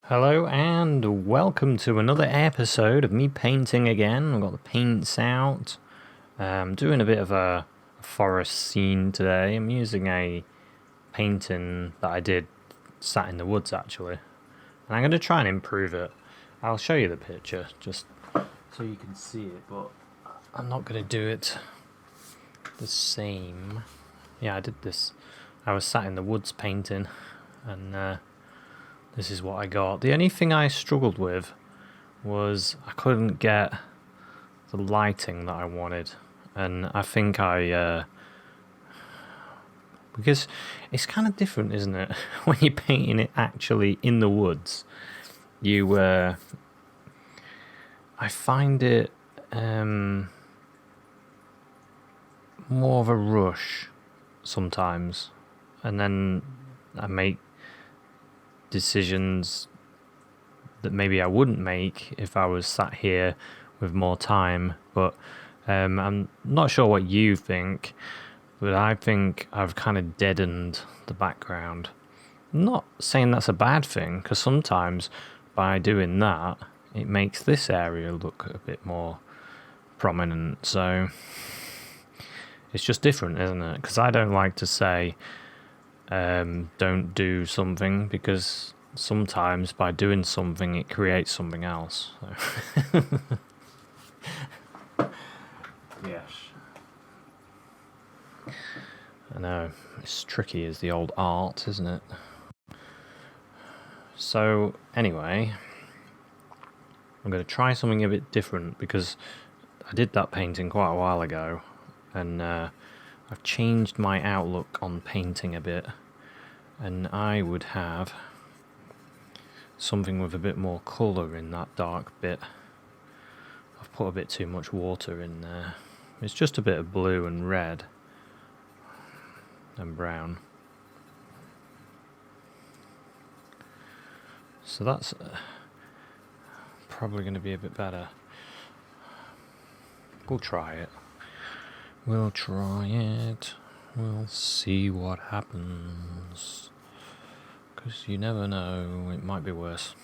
Hello and welcome to another episode of me painting again. I've got the paints out. I'm doing a bit of a forest scene today. I'm using a painting that I did sat in the woods actually. And I'm going to try and improve it. I'll show you the picture just so you can see it, but I'm not going to do it the same. Yeah, I did this. I was sat in the woods painting and this is what I got. The only thing I struggled with was I couldn't get the lighting that I wanted. And I think because it's kind of different, isn't it? When you're painting it actually in the woods, I find it more of a rush sometimes. And then I make decisions that maybe I wouldn't make if I was sat here with more time. But I'm not sure what you think, but I think I've kind of deadened the background. I'm not saying that's a bad thing, because sometimes by doing that it makes this area look a bit more prominent. So it's just different, isn't it? Because I don't like to say don't do something, because sometimes by doing something it creates something else. So. Yes. I know, it's tricky as the old art, isn't it? So anyway, I'm going to try something a bit different, because I did that painting quite a while ago, and I've changed my outlook on painting a bit, and I would have something with a bit more colour in that dark bit. I've put a bit too much water in there. It's just a bit of blue and red and brown. So that's probably going to be a bit better. We'll try it. We'll try it. We'll see what happens. Because you never know, it might be worse.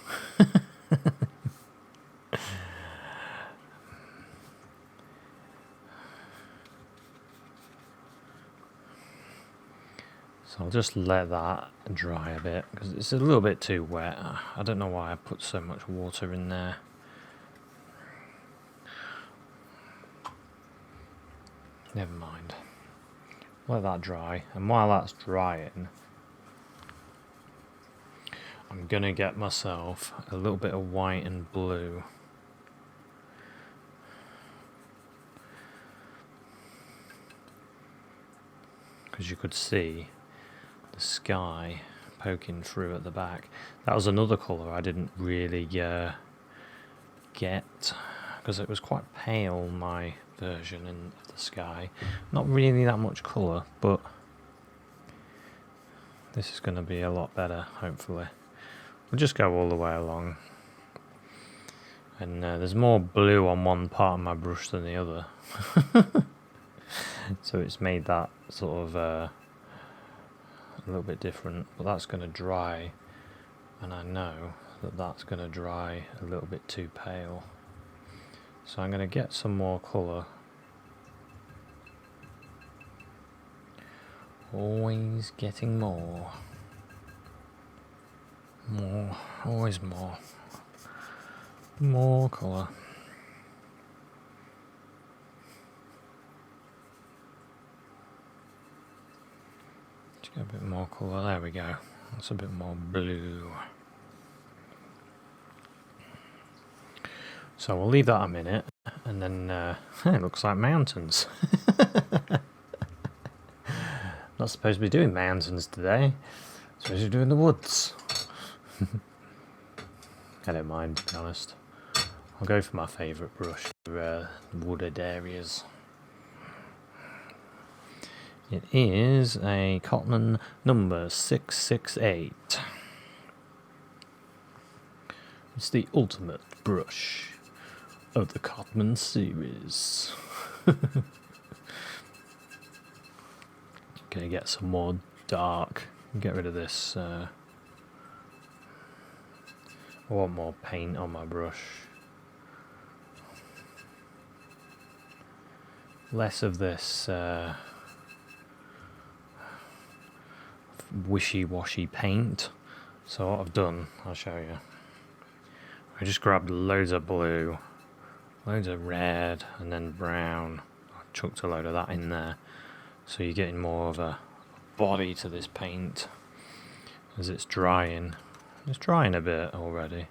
So I'll just let that dry a bit, because it's a little bit too wet. I don't know why I put so much water in there. Never mind. Let that dry, and while that's drying, I'm gonna get myself a little bit of white and blue. Because you could see the sky poking through at the back. That was another colour I didn't really get, because it was quite pale, my version in the sky. Not really that much colour, but this is going to be a lot better, hopefully. We'll just go all the way along. And there's more blue on one part of my brush than the other. So it's made that sort of a little bit different. But that's going to dry. And I know that that's going to dry a little bit too pale. So I'm going to get some more colour. Always getting more. More. Always more. More colour. Just get a bit more colour. There we go. That's a bit more blue. So we'll leave that a minute, and then it looks like mountains. Not supposed to be doing mountains today. Supposed to be doing the woods. I don't mind, to be honest. I'll go for my favourite brush for wooded areas. It is a Cotman number 668. It's the ultimate brush of the Cotman series. Gonna get some more dark. Get rid of this I want more paint on my brush. Less of this wishy-washy paint. So what I've done, I'll show you. I just grabbed loads of blue, loads of red, and then brown. I chucked a load of that in there. So you're getting more of a body to this paint as it's drying. It's drying a bit already.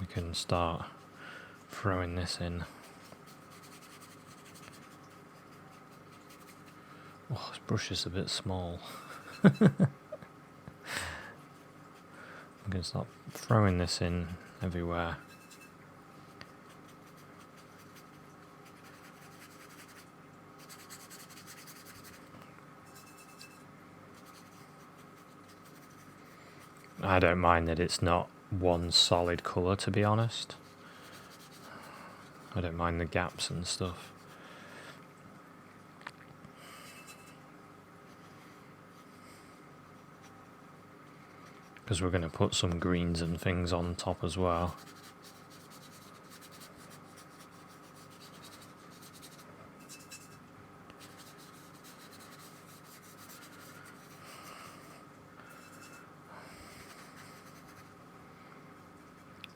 We can start throwing this in. Oh, this brush is a bit small. I'm going to start throwing this in everywhere. I don't mind that it's not one solid colour, to be honest. I don't mind the gaps and stuff. Because we're going to put some greens and things on top as well.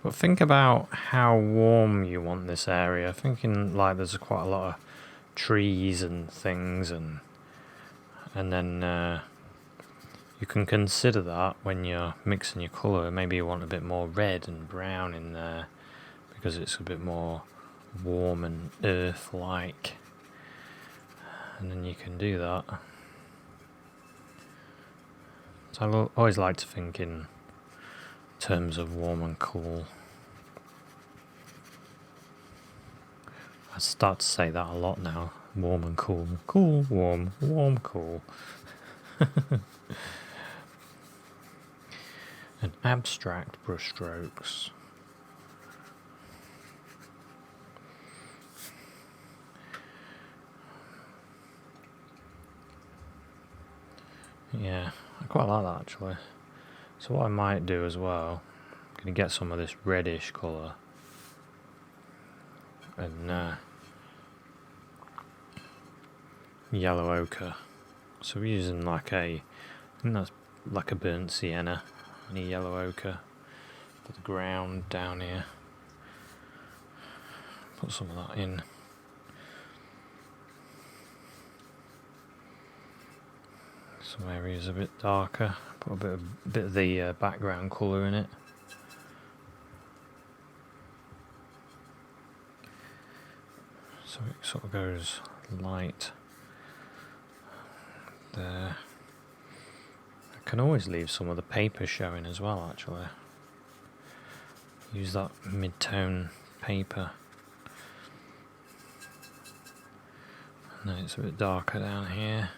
But think about how warm you want this area. Thinking like there's quite a lot of trees and things, and then you can consider that when you're mixing your colour. Maybe you want a bit more red and brown in there because it's a bit more warm and earth-like, and then you can do that. So I always like to think in terms of warm and cool. I start to say that a lot now. Warm and cool. Cool, warm, warm, cool. And abstract brushstrokes. Yeah, I quite like that actually. So what I might do as well, I'm going to get some of this reddish colour and yellow ochre. So we're using I think that's like a burnt sienna and a yellow ochre for the ground down here. Put some of that in. Some areas a bit darker. Put a bit of the background colour in it. So it sort of goes light there. I can always leave some of the paper showing as well actually. Use that mid-tone paper. And then it's a bit darker down here.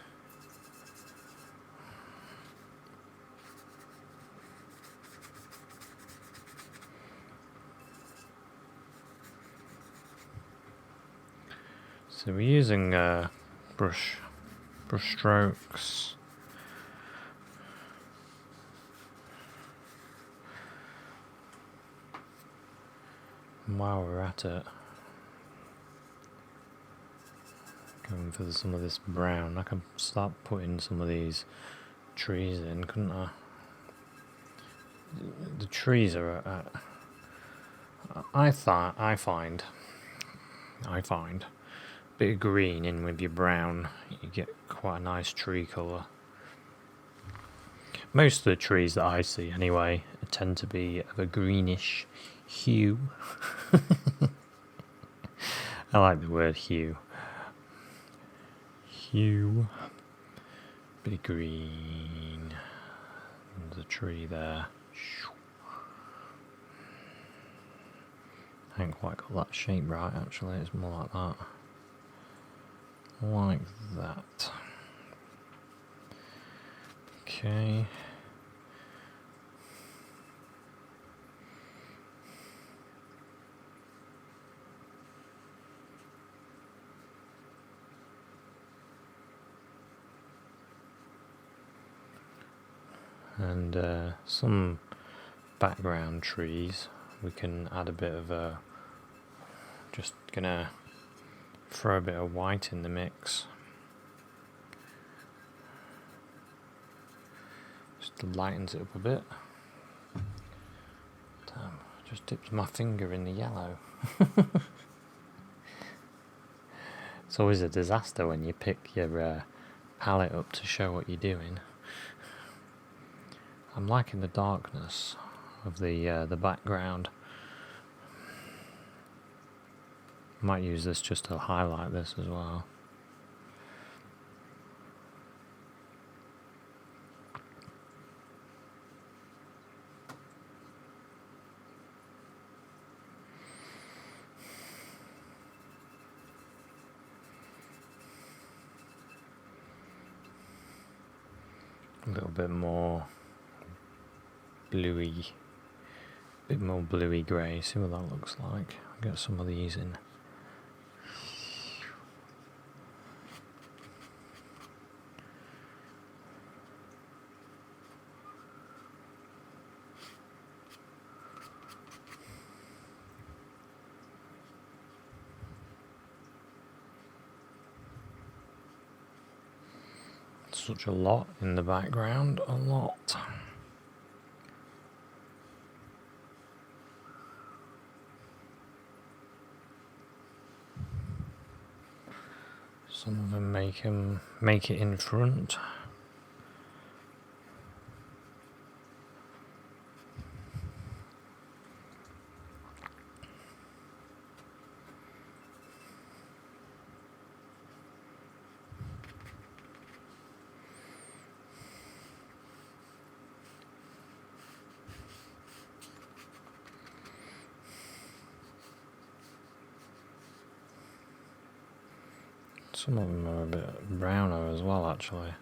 So we're using brush strokes. And while we're at it, going for some of this brown, I can start putting some of these trees in, couldn't I? The trees are I find a bit of green in with your brown, you get quite a nice tree colour. Most of the trees that I see anyway tend to be of a greenish hue. I like the word hue. Hue. Bit of green. There's a tree there. I haven't quite got that shape right actually, it's more like that. Like that. Okay. And some background trees, we can add a bit of a, just gonna throw a bit of white in the mix. Just lightens it up a bit. Damn, just dipped my finger in the yellow. It's always a disaster when you pick your palette up to show what you're doing. I'm liking the darkness of the background. Might use this just to highlight this as well. A little bit more bluey, grey. See what that looks like. I'll get some of these in. Such a lot in the background, a lot. Some of them make it in front. Some of them are a bit browner as well, actually.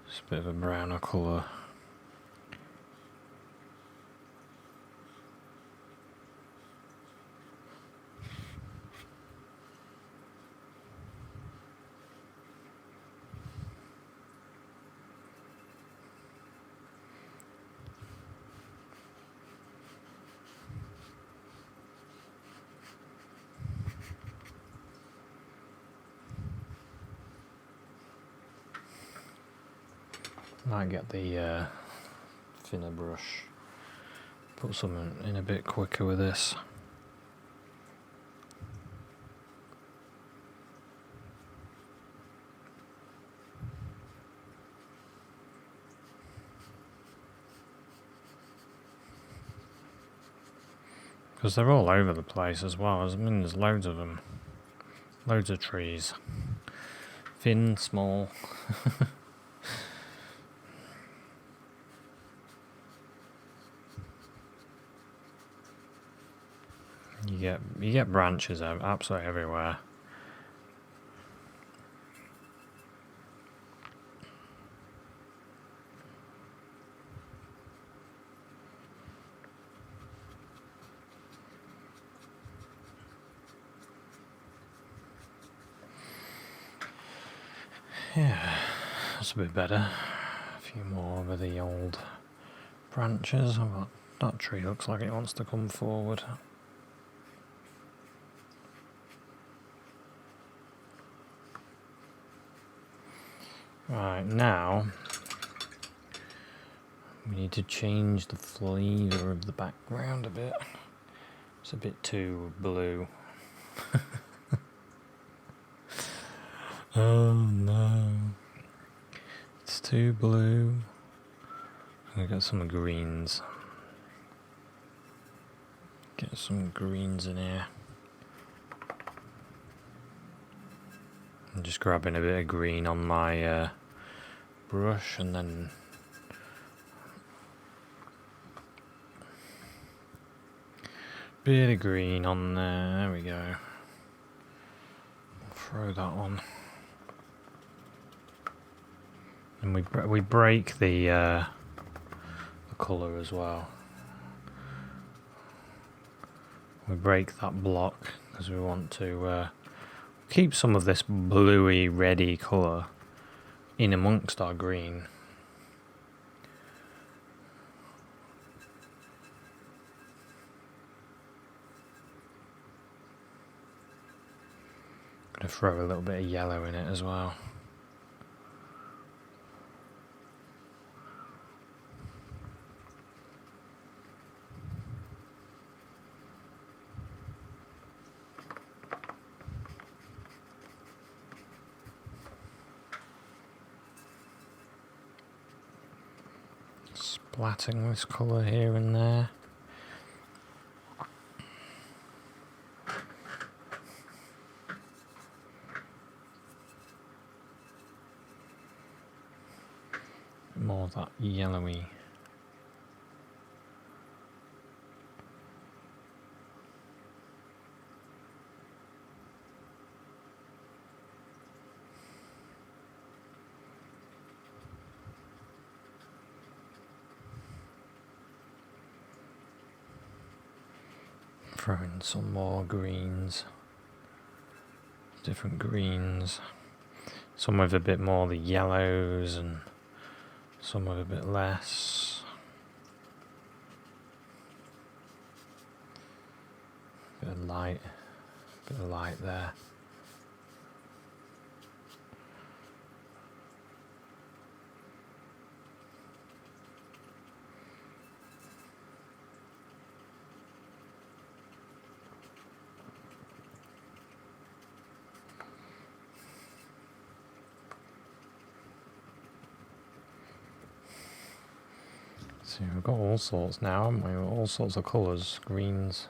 Just a bit of a browner colour. Might get the thinner brush, put something in a bit quicker with this. Because they're all over the place as well. I mean, there's loads of them. Loads of trees. Thin, small. You get branches absolutely everywhere. Yeah, that's a bit better. A few more over the old branches. That tree looks like it wants to come forward. Right, now we need to change the flavour of the background a bit. It's a bit too blue. Oh no, it's too blue. I'm gonna get some greens. Get some greens in here. I'm just grabbing a bit of green on my brush and then bit of green on there. There we go. Throw that on, and we break the colour as well. We break that block because we want to keep some of this bluey, reddy colour in amongst our green. to throw a little bit of yellow in it as well. Splatting this colour here and there. More of that yellowy. Throw in some more greens, different greens, some with a bit more of the yellows and some with a bit less. Bit of light there. So we've got all sorts now, haven't we? All sorts of colours, greens,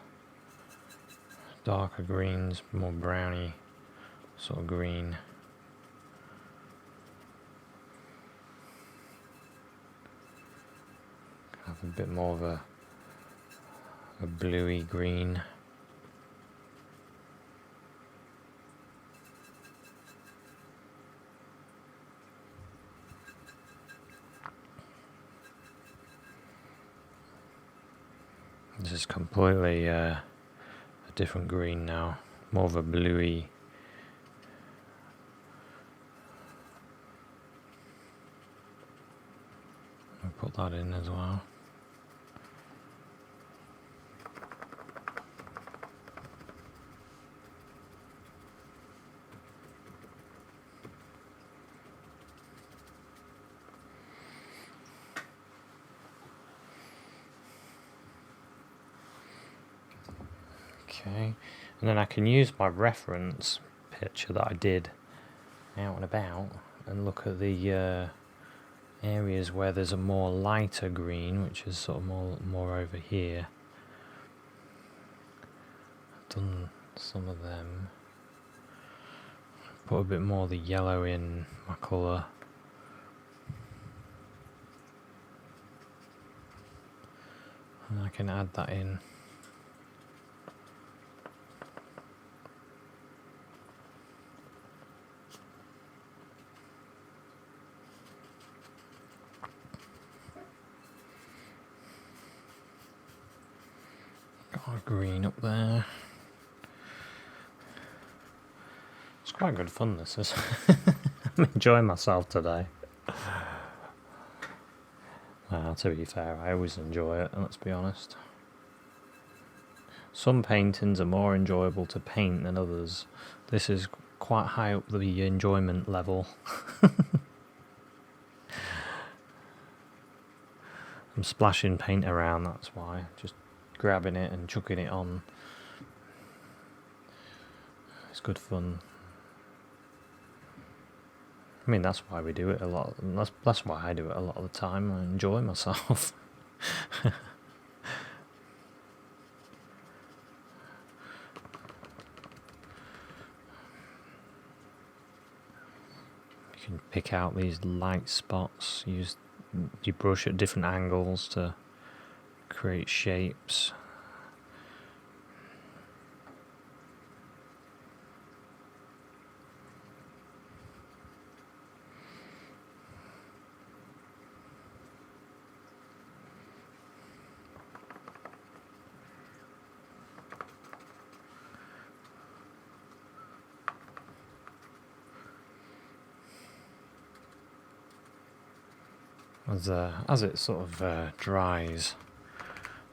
darker greens, more browny sort of green. Have a bit more of a bluey green. This is completely a different green now, more of a bluey. I'll put that in as well. Okay, and then I can use my reference picture that I did out and about and look at the areas where there's a more lighter green, which is sort of more over here. I've done some of them. Put a bit more of the yellow in my colour. And I can add that in. Green up there. It's quite good fun, this is. I'm enjoying myself today. To be fair, I always enjoy it, let's be honest. Some paintings are more enjoyable to paint than others. This is quite high up the enjoyment level. I'm splashing paint around, that's why. Just grabbing it and chucking it on. It's good fun. I mean, that's why we do it a lot. That's why I do it a lot of the time. I enjoy myself. You can pick out these light spots. Use your brush at different angles to create shapes. As it sort of dries,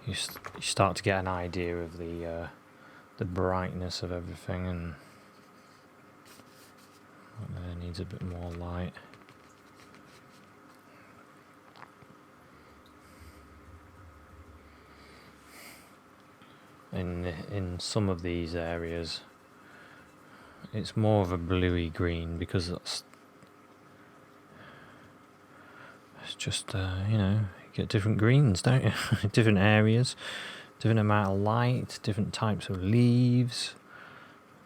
you start to get an idea of the brightness of everything, and There needs a bit more light. In some of these areas, it's more of a bluey green because it's just you get different greens, don't you? Different areas, different amount of light, different types of leaves,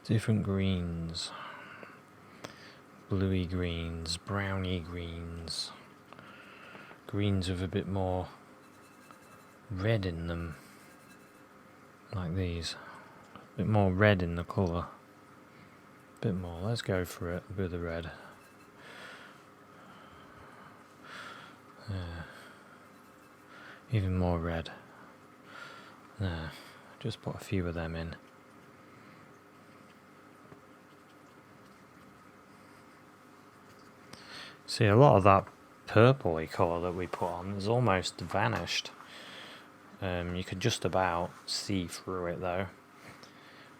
different greens. Bluey greens, browny greens, greens with a bit more red in them, like these. A bit more red in the colour. A bit more, let's go for it with the red. Even more red. Just put a few of them in. See, a lot of that purpley colour that we put on has almost vanished. You could just about see through it though,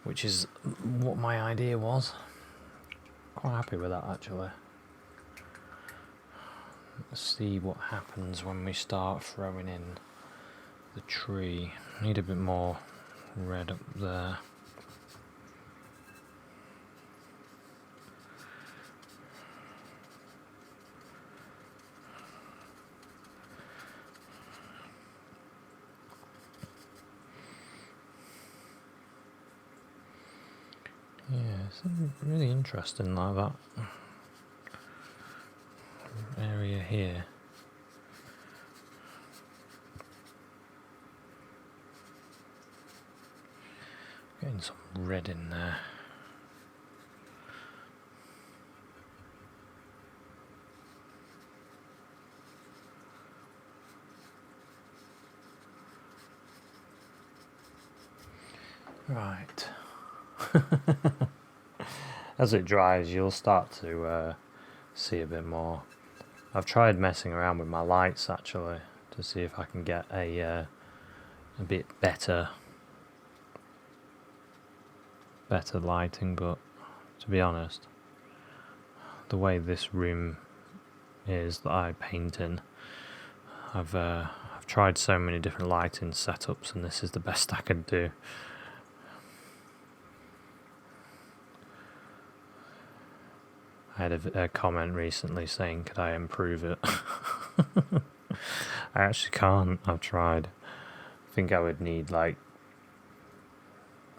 which is what my idea was. Quite happy with that actually. Let's see what happens when we start throwing in the tree. Need a bit more red up there. Yeah, it's really interesting like that area here. Getting some red in there. Right. As it dries, you'll start to see a bit more. I've tried messing around with my lights actually to see if I can get a bit better lighting, but to be honest, the way this room is that I paint in, I've tried so many different lighting setups, and this is the best I could do. I had a comment recently saying, could I improve it? I actually can't. I've tried. I think I would need I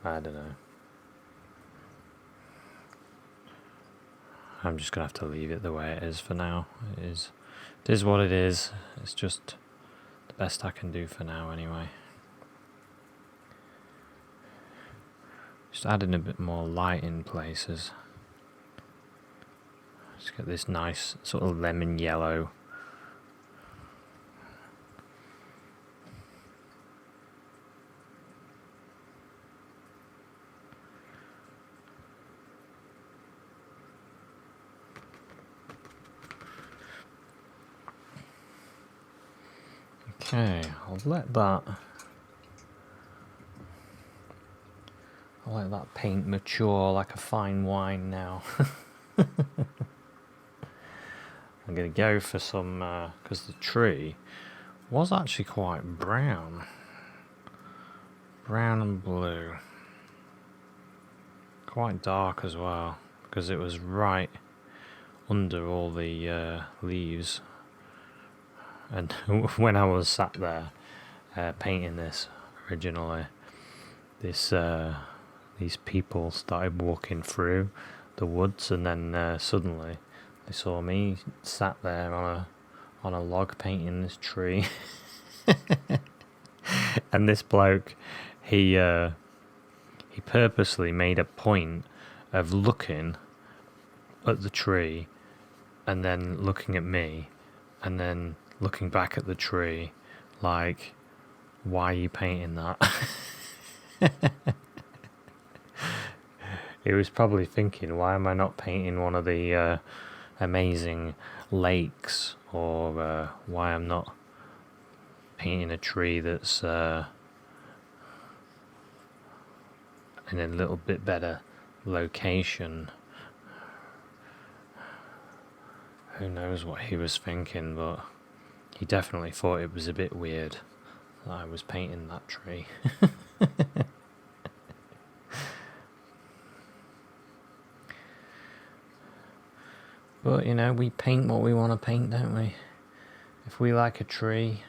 don't know. I'm just going to have to leave it the way it is for now. It is what it is. It's just the best I can do for now anyway. Just adding a bit more light in places. Just get this nice sort of lemon yellow. Okay, I'll let that paint mature like a fine wine now. I'm going to go for some, because the tree was actually quite brown and blue, quite dark as well, because it was right under all the leaves. And when I was sat there painting this originally, these people started walking through the woods, and then suddenly they saw me sat there on a log painting this tree. And this bloke, he purposely made a point of looking at the tree and then looking at me and then looking back at the tree like, why are you painting that? He was probably thinking, why am I not painting one of the amazing lakes, or why I'm not painting a tree that's in a little bit better location. Who knows what he was thinking, but he definitely thought it was a bit weird that I was painting that tree. But, you know, we paint what we want to paint, don't we? If we like a tree,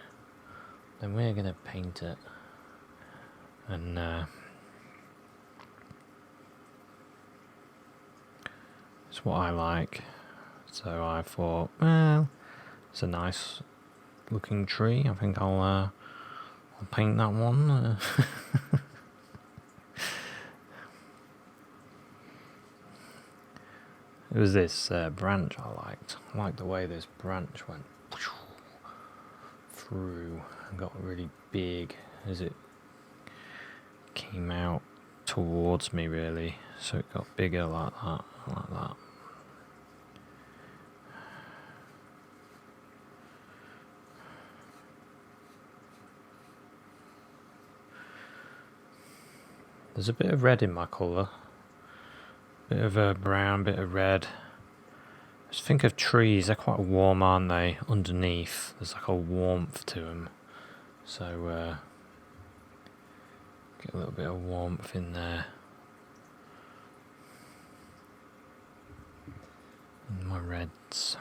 then we're going to paint it. And it's what I like. So I thought, well, it's a nice looking tree. I think I'll paint that one. It was this branch I liked. I liked the way this branch went through and got really big as it came out towards me, really. So it got bigger like that, like that. There's a bit of red in my colour. Bit of a brown, bit of red. Just think of trees, they're quite warm, aren't they? Underneath, there's like a warmth to them. So, get a little bit of warmth in there. And my reds.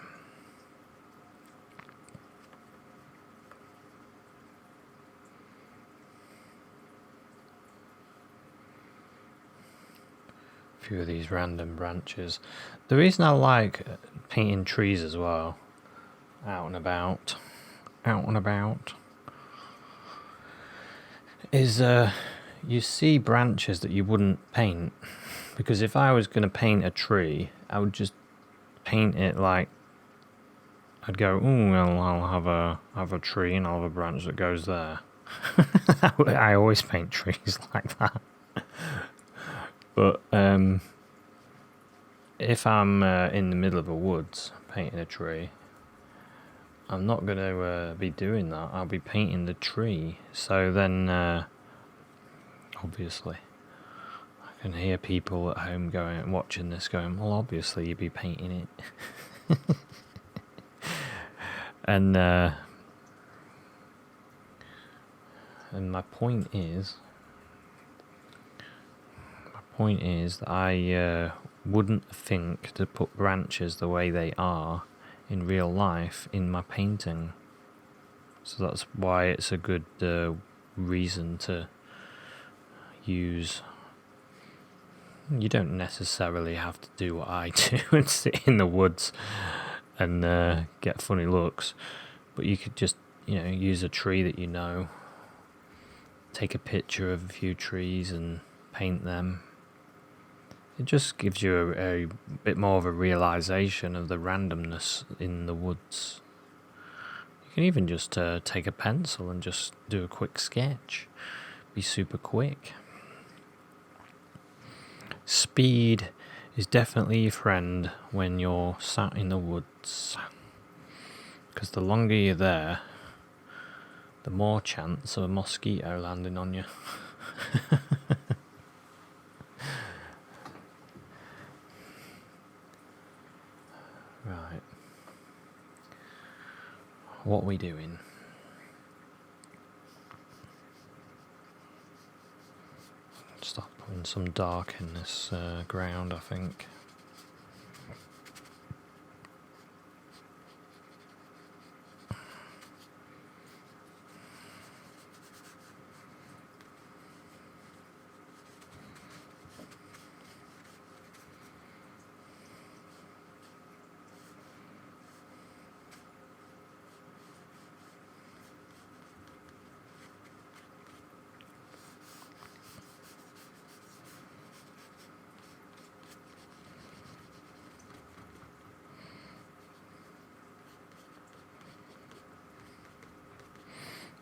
Few of these random branches. The reason I like painting trees as well, out and about, is you see branches that you wouldn't paint, because if I was going to paint a tree, I would just paint it like, I'd go, oh well, I'll have a tree and I'll have a branch that goes there. I always paint trees like that. But if I'm in the middle of a woods painting a tree, I'm not going to be doing that. I'll be painting the tree. So then, obviously, I can hear people at home watching this going, well, obviously you'd be painting it. And my point is that I wouldn't think to put branches the way they are in real life in my painting. So that's why it's a good reason to use. You don't necessarily have to do what I do and sit in the woods and get funny looks, but you could just, use a tree that you know, take a picture of a few trees and paint them. It just gives you a bit more of a realization of the randomness in the woods. You can even just take a pencil and just do a quick sketch. Be super quick. Speed is definitely your friend when you're sat in the woods. Because the longer you're there, the more chance of a mosquito landing on you. Right. What are we doing? Start putting some dark in this ground, I think.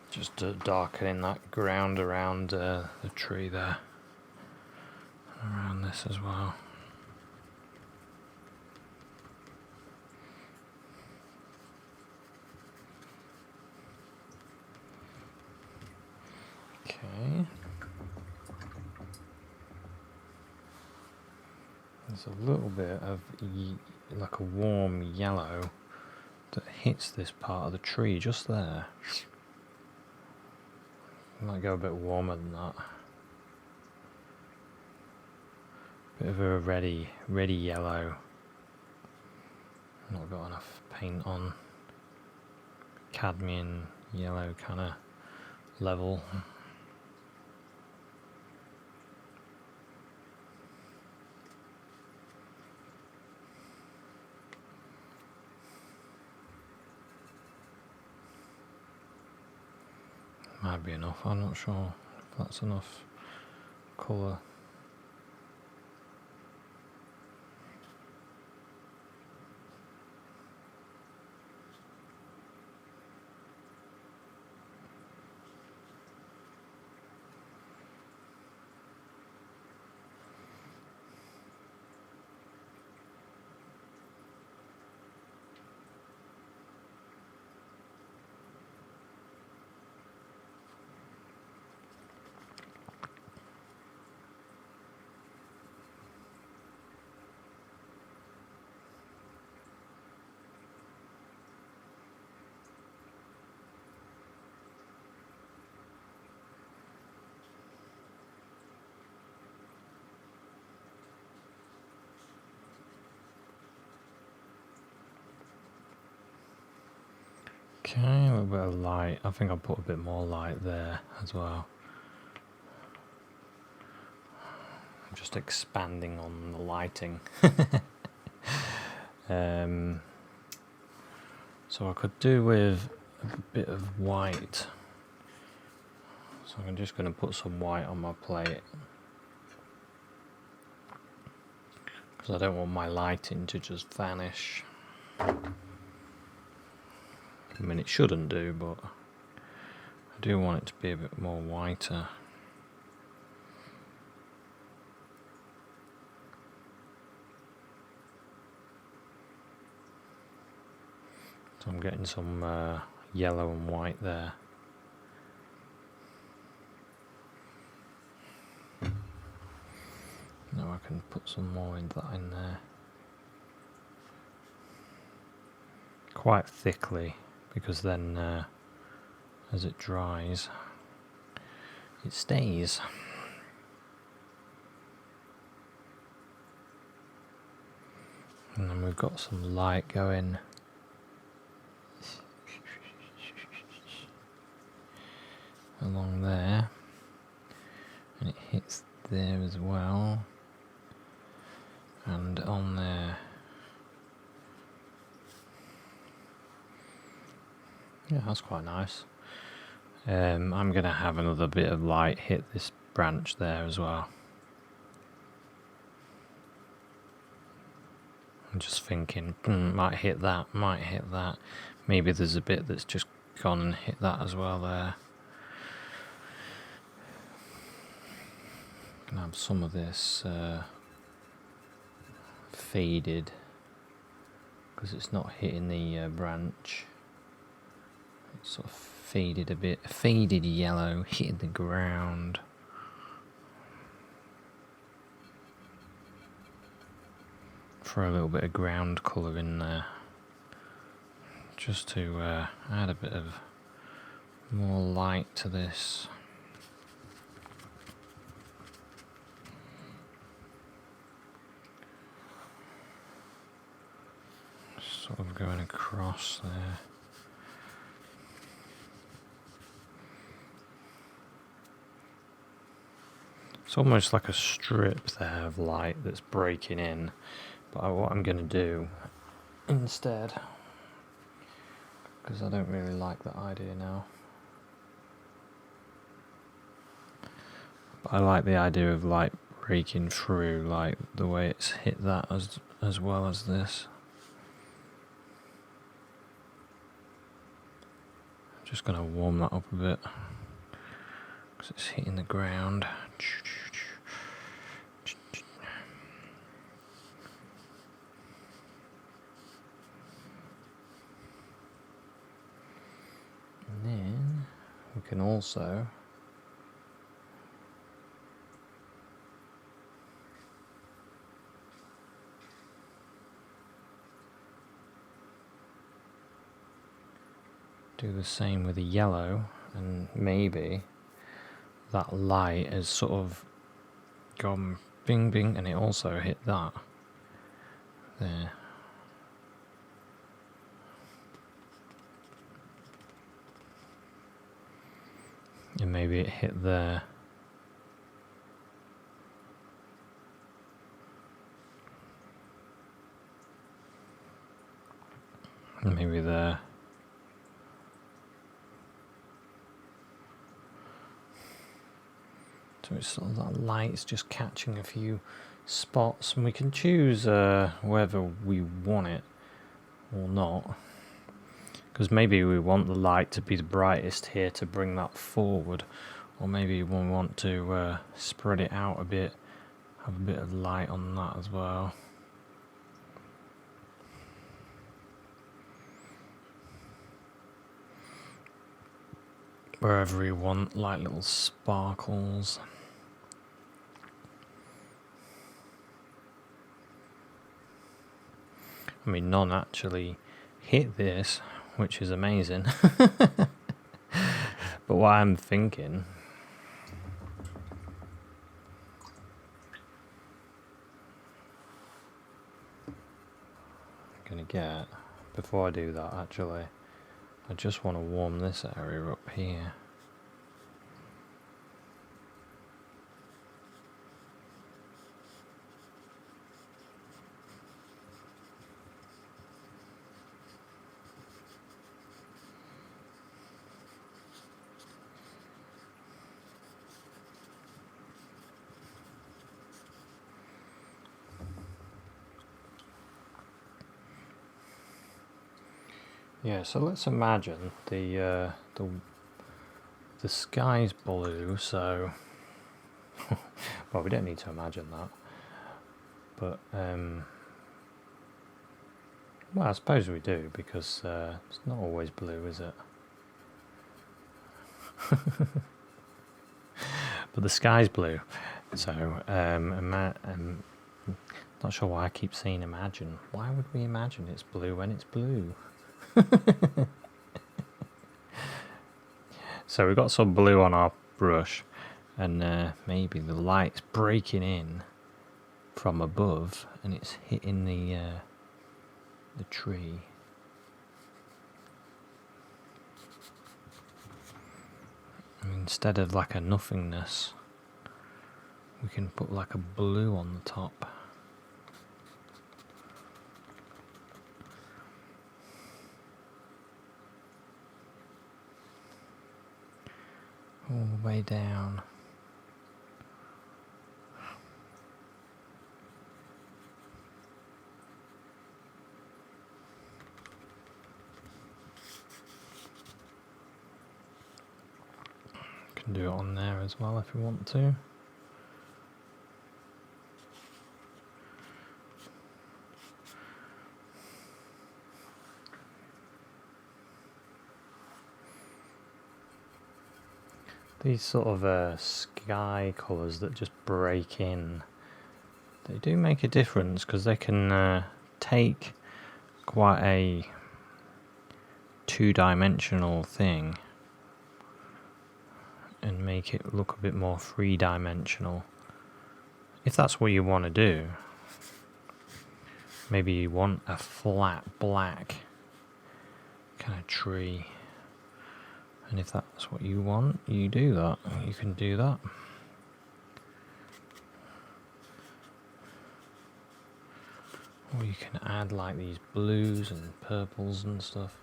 Just darkening that ground around the tree there. Around this as well. Okay. There's a little bit of like a warm yellow that hits this part of the tree just there. Might go a bit warmer than that. Bit of a ready yellow. Not got enough paint on. Cadmium yellow kind of level. Might be enough, I'm not sure if that's enough colour. Okay, a little bit of light. I think I'll put a bit more light there as well. I'm just expanding on the lighting. So I could do with a bit of white. So I'm just going to put some white on my plate. Because I don't want my lighting to just vanish. I mean, it shouldn't do, but I do want it to be a bit more whiter. So I'm getting some yellow and white there. Now I can put some more in that in there. Quite thickly, because then as it dries, it stays. And then we've got some light going. Along there, and it hits there as well, and on there. Yeah, that's quite nice. I'm going to have another bit of light hit this branch there as well. I'm just thinking, might hit that. Maybe there's a bit that's just gone and hit that as well there. Can have some of this faded because it's not hitting the branch. It's sort of faded a bit, faded yellow hitting the ground. Throw a little bit of ground colour in there, just to add a bit of more light to this. Sort of going across there. It's almost like a strip there of light that's breaking in. But what I'm going to do instead, because I don't really like that idea now, but I like the idea of light breaking through, like the way it's hit that as well as this. Just going to warm that up a bit because it's hitting the ground. And then we can also Do the same with the yellow, and maybe that light has sort of gone bing bing, and it also hit that there. And maybe it hit there. And maybe there. So it's sort of that light's just catching a few spots, and we can choose whether we want it or not. Because maybe we want the light to be the brightest here to bring that forward, or maybe we want to spread it out a bit, have a bit of light on that as well. Wherever you want, like little sparkles. I mean, none actually hit this, which is amazing. But what I'm thinking, I'm gonna get, before I do that actually, I just want to warm this area up here. Yeah, so let's imagine the sky's blue, so well, we don't need to imagine that, but well, I suppose we do, because it's not always blue, is it? But the sky's blue, so not sure why I keep saying imagine. Why would we imagine it's blue when it's blue? So we've got some blue on our brush, and maybe the light's breaking in from above and it's hitting the tree. And instead of like a nothingness, we can put like a blue on the top. All the way down. Can do it on there as well if you want to. These sort of sky colours that just break in, they do make a difference, because they can take quite a two-dimensional thing and make it look a bit more three-dimensional, if that's what you want to do. Maybe you want a flat black kind of tree, and if that's what you want, you do that. You can do that. Or you can add like these blues and purples and stuff.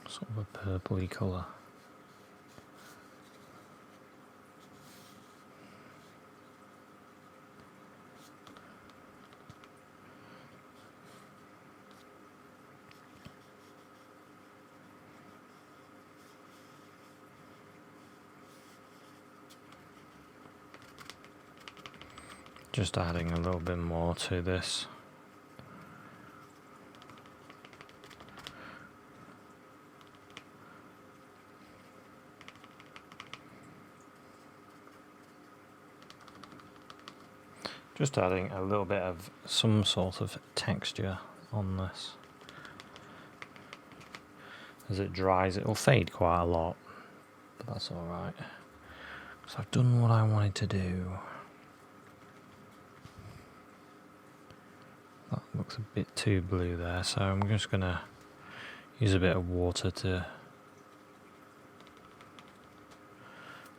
Sort of a purpley colour. Just adding a little bit more to this. Just adding a little bit of some sort of texture on this. As it dries, it will fade quite a lot, but that's alright. So I've done what I wanted to do. That looks a bit too blue there, so I'm just going to use a bit of water to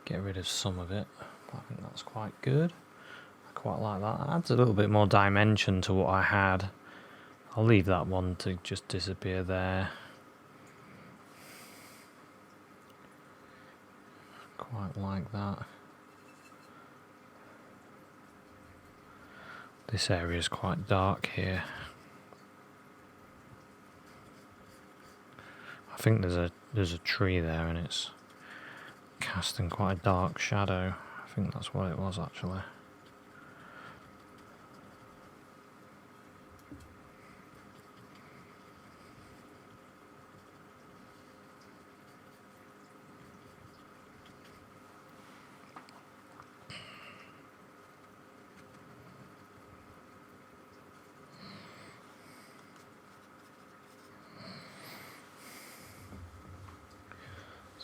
get rid of some of it. I think that's quite good. I quite like that. It adds a little bit more dimension to what I had. I'll leave that one to just disappear there. Quite like that. This area is quite dark here. I think there's a tree there and it's casting quite a dark shadow. I think that's what it was actually.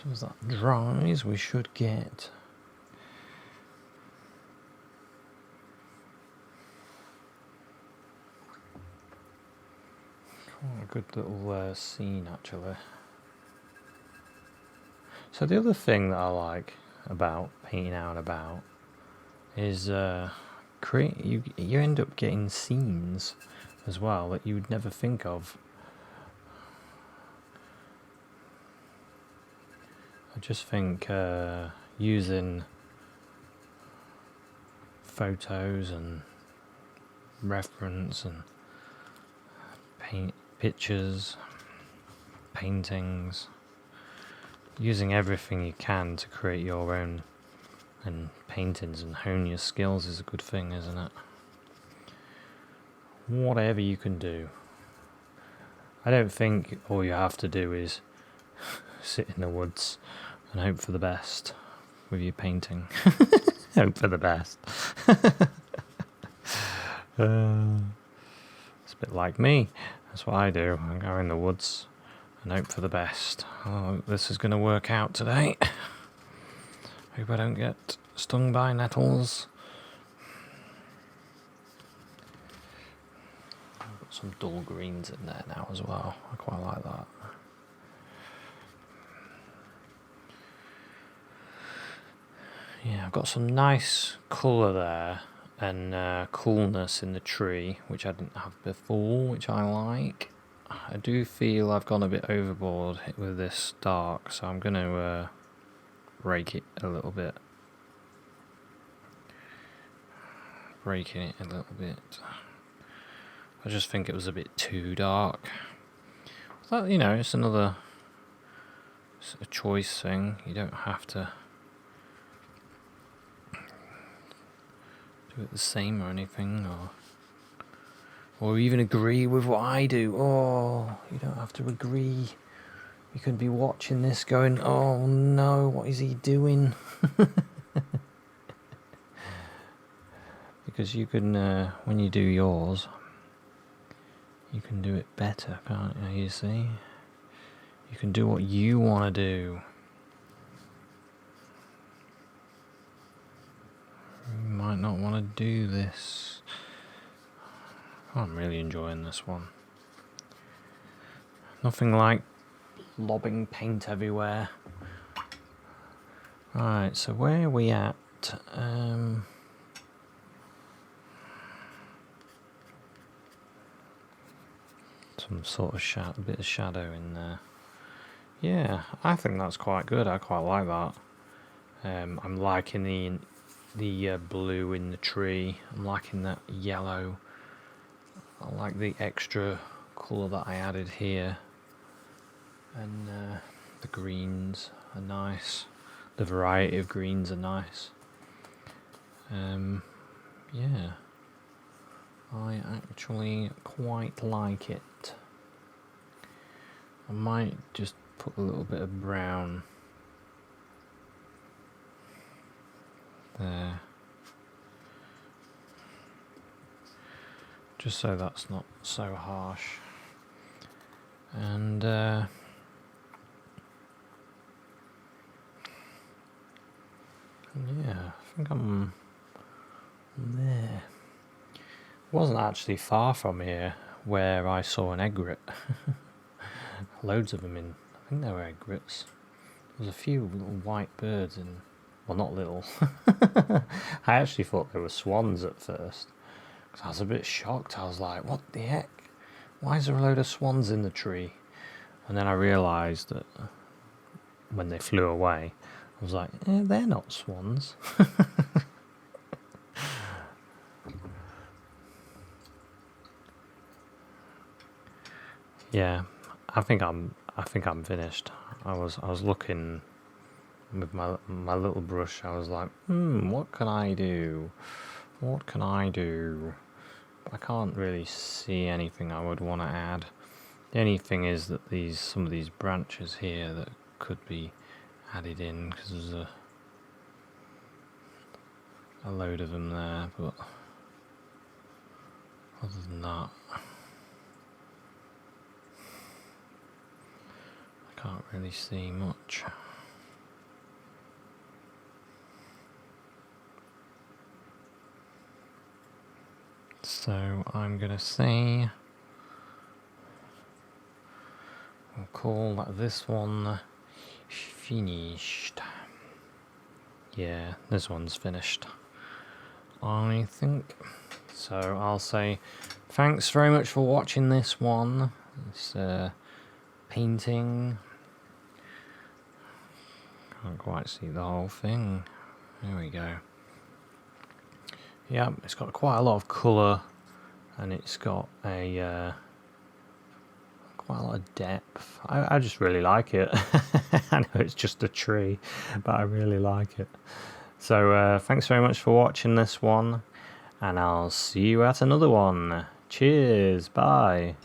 So as that dries, we should get quite a good little scene actually. So the other thing that I like about painting out and about is you end up getting scenes as well that you would never think of. I just think using photos and reference and pictures, paintings, using everything you can to create your own and paintings and hone your skills is a good thing, isn't it? Whatever you can do. I don't think all you have to do is sit in the woods and hope for the best with your painting. Hope for the best. It's a bit like me. That's what I do. I go in the woods and hope for the best. Oh, this is going to work out today. Hope I don't get stung by nettles. I've got some dull greens in there now as well. I quite like that. Yeah, I've got some nice colour there and coolness in the tree, which I didn't have before, which I like. I do feel I've gone a bit overboard with this dark, so I'm going to rake it a little bit. Breaking it a little bit. I just think it was a bit too dark. But, you know, it's a choice thing. You don't have to do it the same or anything, or even agree with what I do. Oh, you don't have to agree. You can be watching this going, oh no, what is he doing? Because you can, when you do yours, you can do it better, can't you? You see? You can do what you want to do. You might not want to do this. Oh, I'm really enjoying this one. Nothing like lobbing paint everywhere. Right, so where are we at? Some sort of a bit of shadow in there. Yeah, I think that's quite good. I quite like that. I'm liking the blue in the tree. I'm liking that yellow. I like the extra colour that I added here. And the greens are nice. The variety of greens are nice. Yeah, I actually quite like it. I might just put a little bit of brown there. just so that's not so harsh. And yeah, I think I'm there. It wasn't actually far from here where I saw an egret. Loads of them in, I think they were egrets. There was a few little white birds in, well, not little. I actually thought they were swans at first. Because I was a bit shocked. I was like, what the heck? Why is there a load of swans in the tree? And then I realised that when they flew away, I was like, they're not swans. Yeah, I think I'm finished. I was looking with my little brush. I was like, what can I do? What can I do? I can't really see anything I would want to add. The only thing is that some of these branches here that could be added in, because there's a load of them there, but other than that, I can't really see much. So I'm gonna say we'll call this one finished. Yeah, this one's finished, I think. So I'll say thanks very much for watching this one. This painting. Can't quite see the whole thing. There we go. Yeah, it's got quite a lot of colour, and it's got a quite a lot of depth. I just really like it. I know it's just a tree, but I really like it. So thanks very much for watching this one, and I'll see you at another one. Cheers, bye.